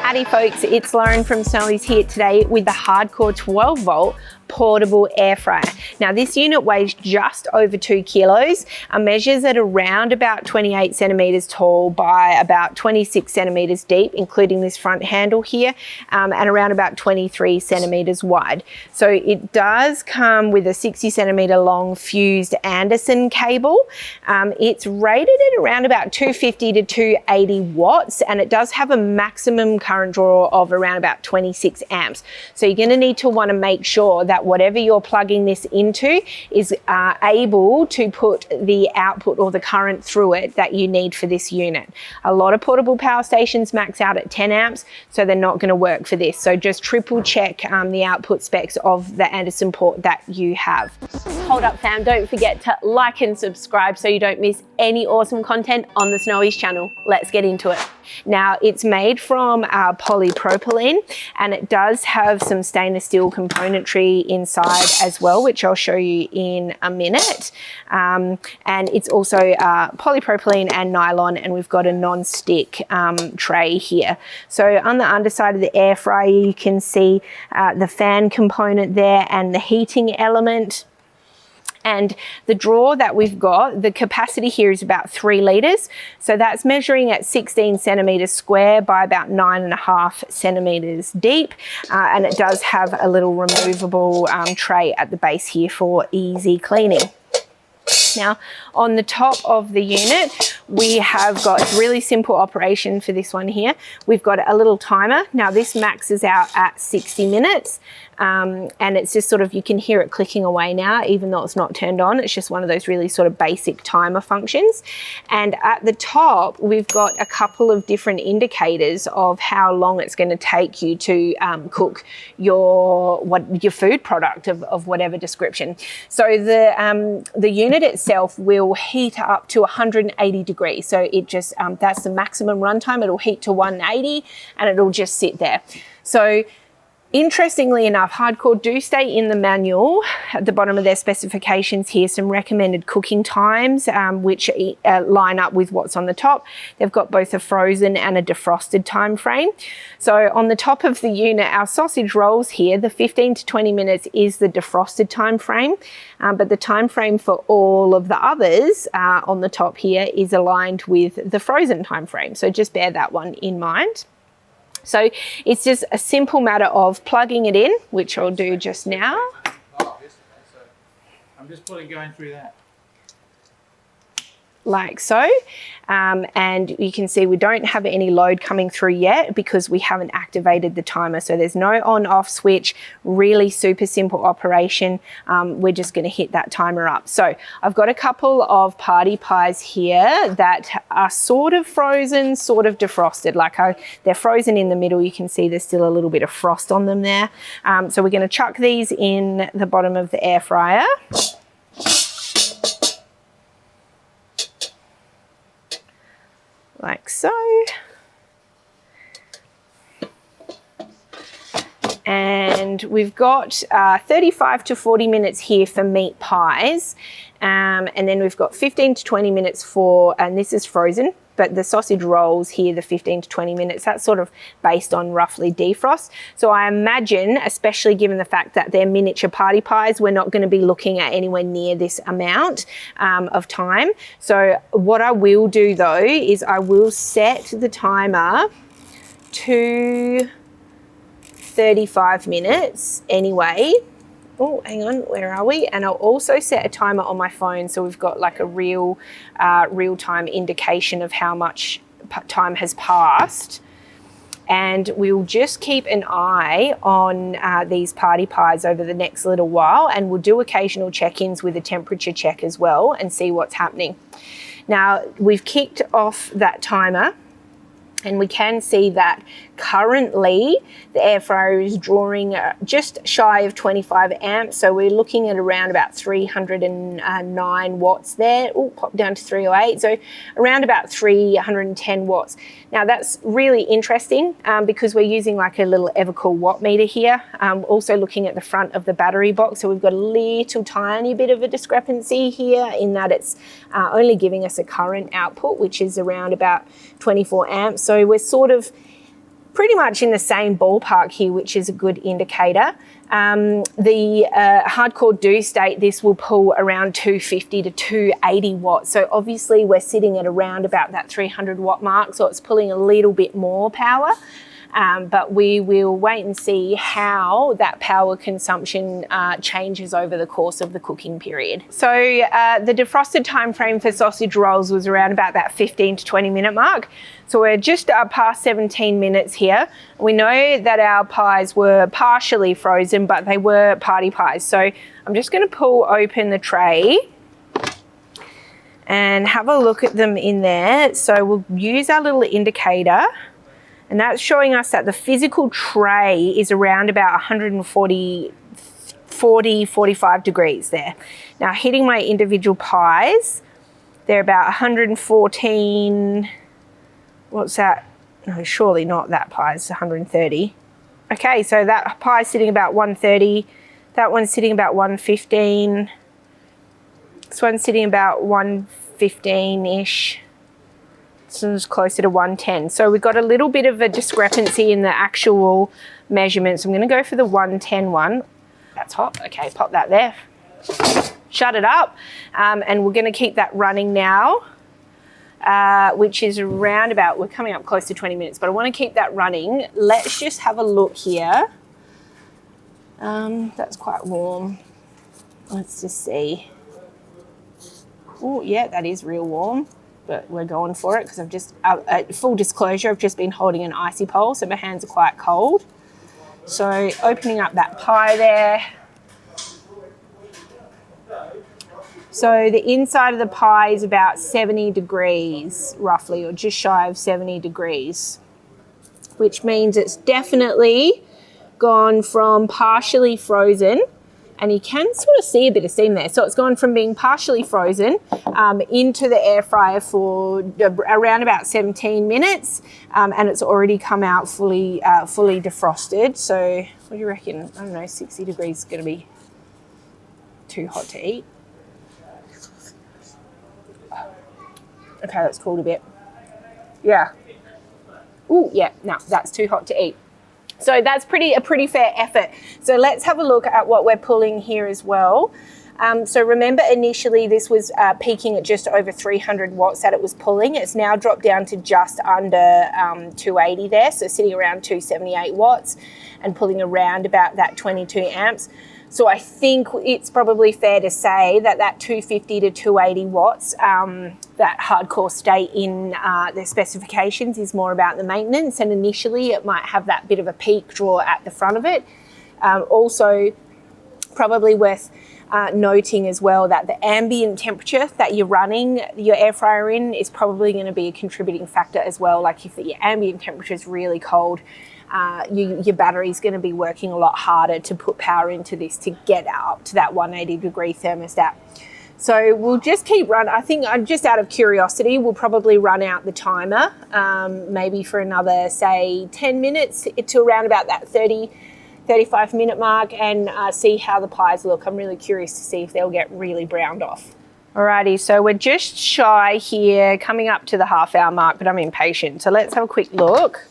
Howdy folks, it's Lauren from Snowy's here today with the Hardkorr 12V portable air fryer. Now this unit weighs just over 2 kilos, measures at around about 28 centimeters tall by about 26 centimeters deep, including this front handle here, and around about 23 centimeters wide. So it does come with a 60 centimeter long fused Anderson cable. It's rated at around about 250 to 280 watts, and it does have a maximum current draw of around about 26 amps. So you're going to need to want to make sure that whatever you're plugging this into is able to put the output or the current through it that you need for this unit. A lot of portable power stations max out at 10 amps, so they're not going to work for this. So just triple check the output specs of the Anderson port that you have. Hold up fam, don't forget to like and subscribe so you don't miss any awesome content on the Snowy's channel. Let's get into it. Now it's made from polypropylene, and it does have some stainless steel componentry inside as well, which I'll show you in a minute. And it's also polypropylene and nylon, and we've got a non-stick tray here. So on the underside of the air fryer you can see the fan component there and the heating element. And the draw that we've got, the capacity here is about 3 litres. So that's measuring at 16 centimetres square by about 9.5 centimetres deep. And it does have a little removable tray at the base here for easy cleaning. Now, on the top of the unit, we have got really simple operation for this one here. We've got a little timer. Now this maxes out at 60 minutes. And it's just sort of, you can hear it clicking away now, even though it's not turned on. It's just one of those really sort of basic timer functions. And at the top, we've got a couple of different indicators of how long it's going to take you to cook your food product of whatever description. So the unit itself will heat up to 180 degrees. So it just, that's the maximum runtime. It'll heat to 180 and it'll just sit there. So interestingly enough, Hardkorr do state in the manual at the bottom of their specifications here some recommended cooking times, which line up with what's on the top. They've got both a frozen and a defrosted time frame. So on the top of the unit, our sausage rolls here, the 15 to 20 minutes is the defrosted time frame, but the time frame for all of the others on the top here is aligned with the frozen time frame. So just bear that one in mind. So it's just a simple matter of plugging it in, which I'll do just now. Oh, yes, so I'm just going through that. Like so. And you can see we don't have any load coming through yet because we haven't activated the timer. So there's no on-off switch, really super simple operation. We're just going to hit that timer up. So I've got a couple of party pies here that are sort of frozen, sort of defrosted. They're frozen in the middle. You can see there's still a little bit of frost on them there. So we're going to chuck these in the bottom of the air fryer. Like so. And we've got 35 to 40 minutes here for meat pies. And then we've got 15 to 20 minutes for, and this is frozen, but the sausage rolls here, the 15 to 20 minutes, that's sort of based on roughly defrost. So I imagine, especially given the fact that they're miniature party pies, we're not going to be looking at anywhere near this amount of time. So what I will do though, is I will set the timer to 35 minutes anyway. Oh, hang on, where are we? And I'll also set a timer on my phone so we've got like a real-time indication of how much time has passed. And we'll just keep an eye on these party pies over the next little while, and we'll do occasional check-ins with a temperature check as well and see what's happening. Now, we've kicked off that timer, and we can see that currently the air fryer is drawing just shy of 25 amps. So we're looking at around about 309 watts there. Oh, pop down to 308. So around about 310 watts. Now that's really interesting because we're using like a little Evercool watt meter here. Also looking at the front of the battery box. So we've got a little tiny bit of a discrepancy here in that it's only giving us a current output, which is around about 24 amps. So we're sort of pretty much in the same ballpark here, which is a good indicator. The Hardkorr do state this will pull around 250 to 280 watts. So obviously we're sitting at around about that 300 watt mark. So it's pulling a little bit more power. But we will wait and see how that power consumption changes over the course of the cooking period. So the defrosted time frame for sausage rolls was around about that 15 to 20 minute mark. So we're just past 17 minutes here. We know that our pies were partially frozen, but they were party pies. So I'm just going to pull open the tray and have a look at them in there. So we'll use our little indicator. And that's showing us that the physical tray is around about 45 degrees there. Now hitting my individual pies, they're about 114, what's that? No, surely not that pie, it's 130. Okay, so that pie's sitting about 130, that one's sitting about 115, this one's sitting about 115-ish. This one's closer to 110. So we've got a little bit of a discrepancy in the actual measurements. I'm going to go for the 110 one. That's hot. Okay, pop that there. Shut it up. And we're going to keep that running now, which is around about, we're coming up close to 20 minutes, but I want to keep that running. Let's just have a look here. That's quite warm. Let's just see. Oh, yeah, that is real warm. But we're going for it because I've just, full disclosure, I've just been holding an icy pole, so my hands are quite cold. So opening up that pie there. So the inside of the pie is about 70 degrees roughly, or just shy of 70 degrees, which means it's definitely gone from partially frozen, and you can sort of see a bit of steam there. So it's gone from being partially frozen into the air fryer for around about 17 minutes, and it's already come out fully defrosted. So what do you reckon? I don't know, 60 degrees is gonna be too hot to eat. Okay, that's cooled a bit. Yeah. Ooh, yeah, no, that's too hot to eat. So that's a pretty fair effort. So let's have a look at what we're pulling here as well. So remember initially this was peaking at just over 300 watts that it was pulling. It's now dropped down to just under 280 there, so sitting around 278 watts and pulling around about that 22 amps. So I think it's probably fair to say that that 250 to 280 watts that Hardkorr state in their specifications is more about the maintenance, and initially it might have that bit of a peak draw at the front of it. Also, probably worth noting as well that the ambient temperature that you're running your air fryer in is probably going to be a contributing factor as well. Like if your ambient temperature is really cold, your battery's going to be working a lot harder to put power into this to get up to that 180 degree thermostat. So we'll just keep running. I think just out of curiosity, we'll probably run out the timer maybe for another, say, 10 minutes to around about that 35 minute mark, and see how the pies look. I'm really curious to see if they'll get really browned off. Alrighty, so we're just shy here, coming up to the half-hour mark, but I'm impatient. So let's have a quick look.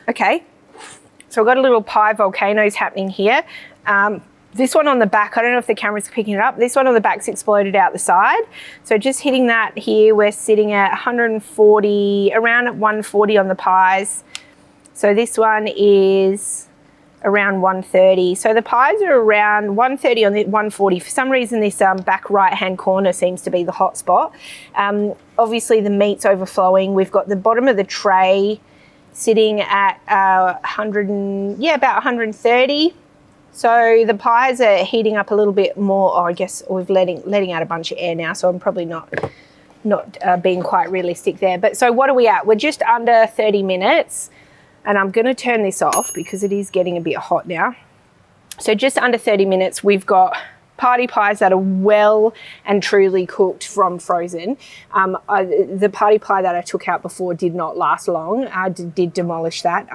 Okay, so we've got a little pie volcanoes happening here. This one on the back, I don't know if the camera's picking it up, this one on the back's exploded out the side. So just hitting that here, we're sitting at 140, around 140 on the pies. So this one is around 130. So the pies are around 130 on the 140. For some reason, this back right-hand corner seems to be the hot spot. Obviously, the meat's overflowing. We've got the bottom of the tray sitting at about 130. So the pies are heating up a little bit more. Oh, I guess we're letting out a bunch of air now, so I'm probably not being quite realistic there. But so what are we at? We're just under 30 minutes, and I'm going to turn this off because it is getting a bit hot now. So just under 30 minutes, we've got party pies that are well and truly cooked from frozen. The party pie that I took out before did not last long. I did demolish that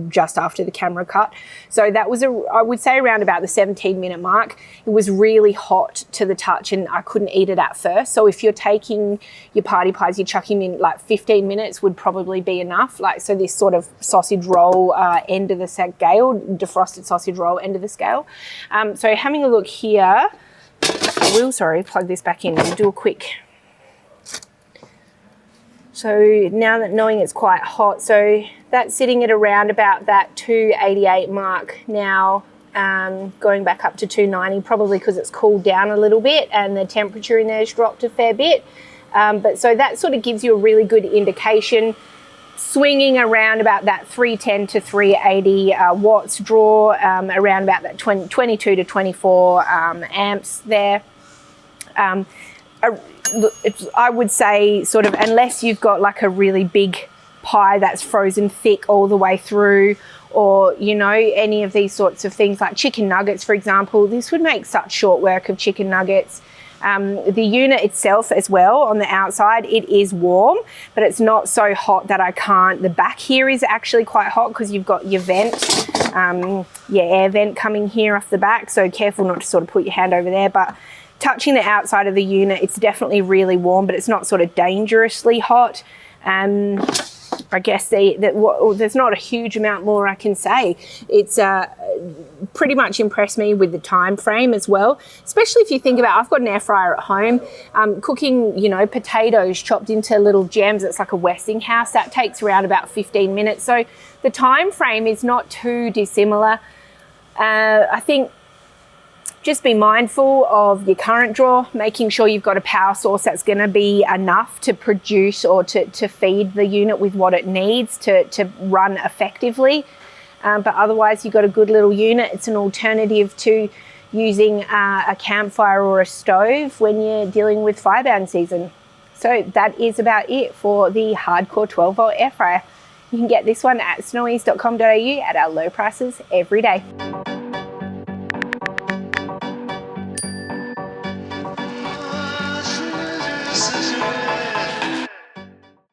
just after the camera cut. So that was, I would say, around about the 17-minute mark. It was really hot to the touch and I couldn't eat it at first. So if you're taking your party pies, you're chucking in like 15 minutes would probably be enough. Like, so this sort of sausage roll end of the scale, defrosted sausage roll end of the scale. So having a look here, I will, plug this back in and do a quick. So now that knowing it's quite hot, so that's sitting at around about that 288 mark now, going back up to 290, probably because it's cooled down a little bit and the temperature in there has dropped a fair bit. But so that sort of gives you a really good indication, swinging around about that 310 to 380 watts draw, around about that 22 to 24 amps there. I would say sort of, unless you've got like a really big pie that's frozen thick all the way through, or, you know, any of these sorts of things like chicken nuggets, for example, this would make such short work of chicken nuggets. The unit itself as well, on the outside, it is warm, but it's not so hot that I can't. The back here is actually quite hot because you've got your vent, air vent coming here off the back. So careful not to sort of put your hand over there, but touching the outside of the unit, it's definitely really warm, but it's not sort of dangerously hot. I guess there's not a huge amount more I can say. It's pretty much impressed me with the time frame as well, especially if you think about, I've got an air fryer at home, cooking, you know, potatoes chopped into little gems. It's like a Westinghouse. That takes around about 15 minutes. So the time frame is not too dissimilar. I think just be mindful of your current draw, making sure you've got a power source that's going to be enough to produce or to feed the unit with what it needs to run effectively. But otherwise, you've got a good little unit. It's an alternative to using a campfire or a stove when you're dealing with firebound season. So that is about it for the Hardkorr 12V air fryer. You can get this one at snowease.com.au at our low prices every day.